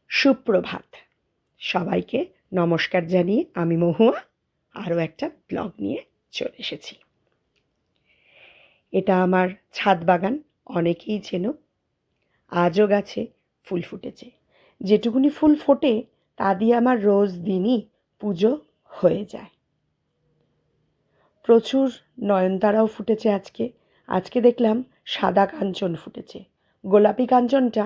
সুপ্রভাত। সবাইকে নমস্কার জানিয়ে আমি মহুয়া আরও একটা ব্লগ নিয়ে চলে এসেছি। এটা আমার ছাদ বাগান, অনেকেই চেনো। আজও গাছে ফুল ফুটেছে। যেটুকুনি ফুল ফোটে তা দিয়ে আমার রোজ দিনই পুজো হয়ে যায়। প্রচুর নয়নতারাও ফুটেছে আজকে দেখলাম সাদা কাঞ্চন ফুটেছে। গোলাপি কাঞ্চনটা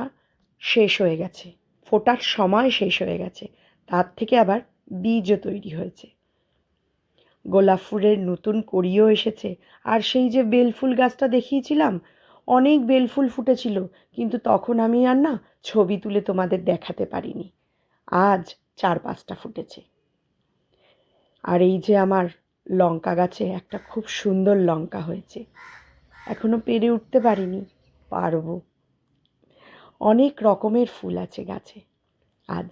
শেষ হয়ে গেছে, ফোটার সময় শেষ হয়ে গেছে, তার থেকে আবার বীজও তৈরি হয়েছে। গোলাপ ফুলের নতুন কড়িও এসেছে। আর সেই যে বেলফুল গাছটা দেখিয়েছিলাম, অনেক বেলফুল ফুটেছিল, কিন্তু তখন আমি আর ছবি তুলে তোমাদের দেখাতে পারিনি। আজ 4-5টা ফুটেছে। আর এই যে আমার লঙ্কা গাছে একটা খুব সুন্দর লঙ্কা হয়েছে, এখনো পেরে উঠতে পারিনি, পারবো। অনেক রকমের ফুল আছে গাছে আজ,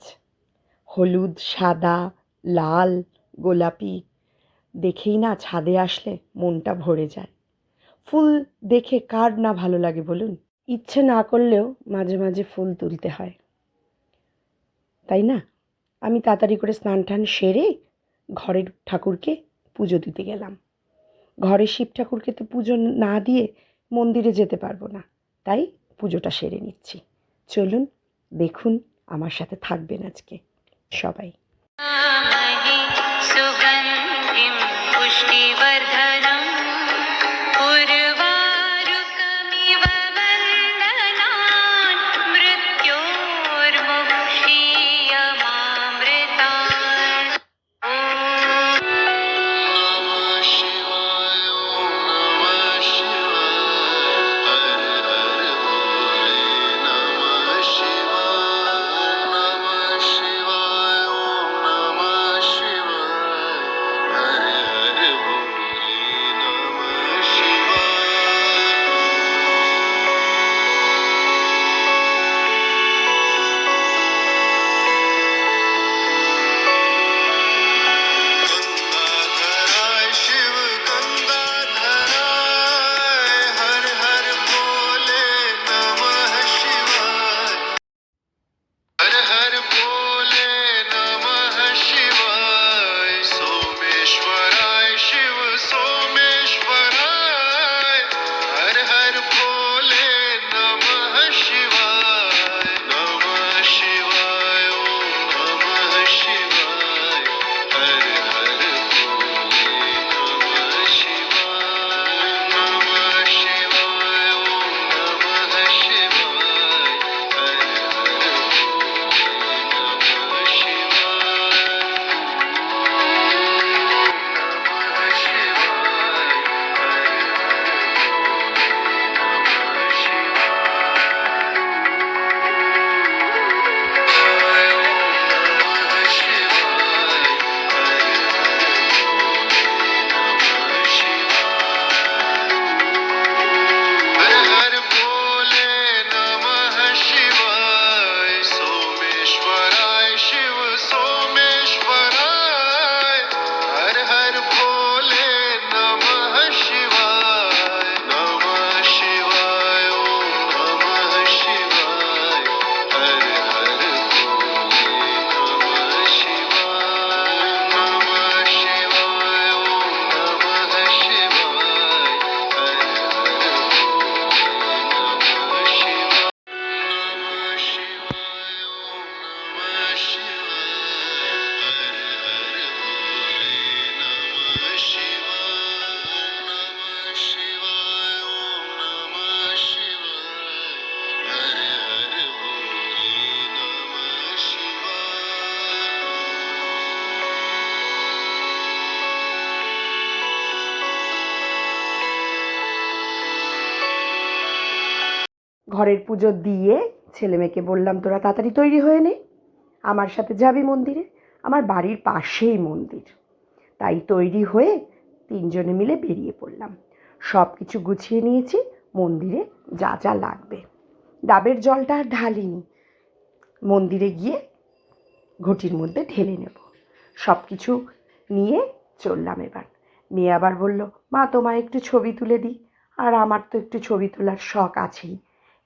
হলুদ, সাদা, লাল, গোলাপি। দেখেই ছাদে আসলে মনটা ভরে যায়। ফুল দেখে কার না ভালো লাগে বলুন? ইচ্ছে না করলেও মাঝে মাঝে ফুল তুলতে হয়, তাই না? আমি তাড়াতাড়ি করে স্নান টান সেরে ঘরের ঠাকুরকে পুজো দিতে গেলাম। ঘরের শিব ঠাকুরকে তো পুজো না দিয়ে মন্দিরে যেতে পারবো না, তাই পুজোটা সেরে নিচ্ছি। চলুন দেখুন, আমার সাথে থাকবেন আজকে সবাই। ঘরের পুজো দিয়ে ছেলে মেয়েকে বললাম, তোরা তাড়াতাড়ি তৈরি হয়ে নে, আমার সাথে যাবি মন্দিরে। আমার বাড়ির পাশেই মন্দির, তাই তৈরি হয়ে 3জনে মিলে বেরিয়ে পড়লাম। সব কিছু গুছিয়ে নিয়েছি, মন্দিরে যা যা লাগবে। ডাবের জলটা আর ঢালিনি, মন্দিরে গিয়ে ঘটির মধ্যে ঢেলে নেব। সব কিছু নিয়ে চললাম। এবার মেয়ে আবার বলল, মা তোমায় একটু ছবি তুলে দিই। আর আমার তো একটু ছবি তোলার শখ আছেই।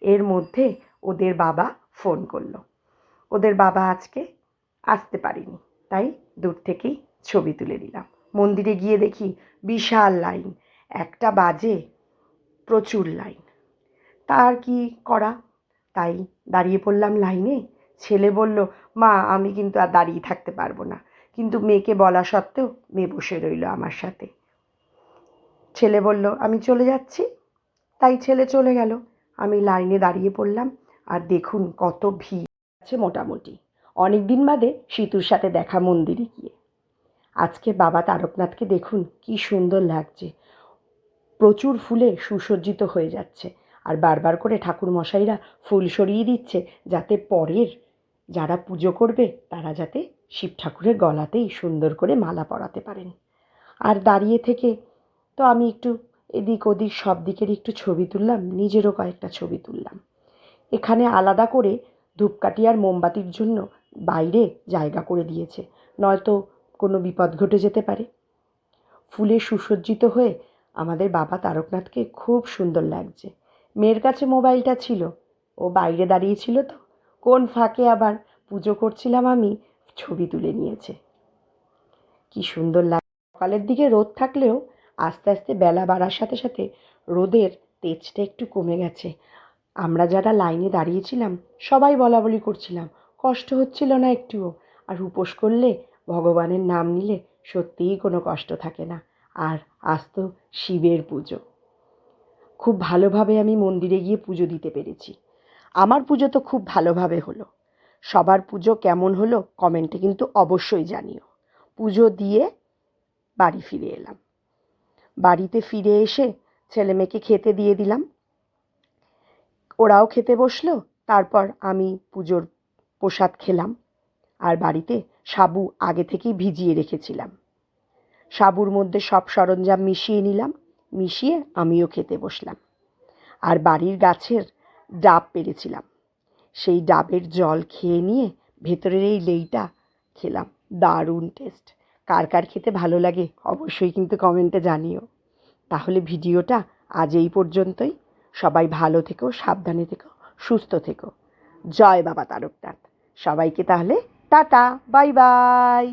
এর মধ্যে ওদের বাবা ফোন করলো, ওদের বাবা আজকে আসতে পারেনি, তাই দূর থেকেই ছবি তুলে দিলাম। মন্দিরে গিয়ে দেখি বিশাল লাইন, 1টা বাজে, প্রচুর লাইন। তার কি করা, তাই দাঁড়িয়ে পড়লাম লাইনে। ছেলে বলল, মা আমি কিন্তু আর দাঁড়িয়ে থাকতে পারবো না, কিন্তু মেয়েকে বলা সত্ত্বেও মেয়ে বসে রইল আমার সাথে। ছেলে বলল আমি চলে যাচ্ছি, তাই ছেলে চলে গেল। আমি লাইনে দাঁড়িয়ে পড়লাম, আর দেখুন কত ভিড় আছে। মোটামুটি অনেক দিন বাদে সীতুর সাথে দেখা মন্দিরে গিয়ে। আজকে বাবা তারকনাথকে দেখুন কি সুন্দর লাগছে, প্রচুর ফুলে সুসজ্জিত হয়ে যাচ্ছে। আর বারবার করে ঠাকুরমশাইরা ফুল সরিয়ে দিচ্ছে, যাতে পরের যারা পুজো করবে তারা যাতে শিব ঠাকুরের গলাতেই সুন্দর করে মালা পরাতে পারেন। আর দাঁড়িয়ে থেকে তো আমি একটু এদিক ওদিক সব দিকের একটু ছবি তুললাম, নিজেরও কয়েকটা ছবি তুললাম। এখানে আলাদা করে ধূপকাঠি আর মোমবাতির জন্য বাইরে জায়গা করে দিয়েছে, নয়তো কোনো বিপদ ঘটে যেতে পারে। ফুলে সুসজ্জিত হয়ে আমাদের বাবা তারকনাথকে খুব সুন্দর লাগছে। মেয়ের কাছে মোবাইলটা ছিল, ও বাইরে দাঁড়িয়েছিল, তো কোন ফাঁকে আবার পুজো করছিলাম আমি, ছবি তুলে নিয়েছে। কি সুন্দর লাগে। সকালের দিকে রোদ থাকলেও আস্তে আস্তে বেলা বাড়ার সাথে সাথে রোদের তেজটা একটু কমে গেছে। আমরা যারা লাইনে দাঁড়িয়েছিলাম সবাই বলাবলি করছিলাম, কষ্ট হচ্ছিল না একটুও। আর উপোস করলে, ভগবানের নাম নিলে সত্যিই কোনো কষ্ট থাকে না। আর আজ তো শিবের পুজো, খুব ভালোভাবে আমি মন্দিরে গিয়ে পুজো দিতে পেরেছি। আমার পুজো তো খুব ভালোভাবে হলো। সবার পুজো কেমন হলো কমেন্টে কিন্তু অবশ্যই জানিও। পুজো দিয়ে বাড়ি ফিরে এলাম। বাড়িতে ফিরে এসে ছেলেমেয়েকে খেতে দিয়ে দিলাম, ওরাও খেতে বসলো। তারপর আমি পুজোর প্রসাদ খেলাম। আর বাড়িতে সাবু আগে থেকেই ভিজিয়ে রেখেছিলাম, সাবুর মধ্যে সব সরঞ্জাম মিশিয়ে নিলাম, মিশিয়ে আমিও খেতে বসলাম। আর বাড়ির গাছের ডাব পেরেছিলাম, সেই ডাবের জল খেয়ে নিয়ে ভেতরের এই লেইটা খেলাম। দারুণ টেস্ট। কার কার খেতে ভালো লাগে অবশ্যই কিন্তু কমেন্টে জানিও। তাহলে ভিডিওটা আজ এই পর্যন্তই। সবাই ভালো থেকো, সাবধানে থেকো, সুস্থ থেকো। জয় বাবা তারকনাথ। সবাইকে তাহলে টাটা, বাই বাই।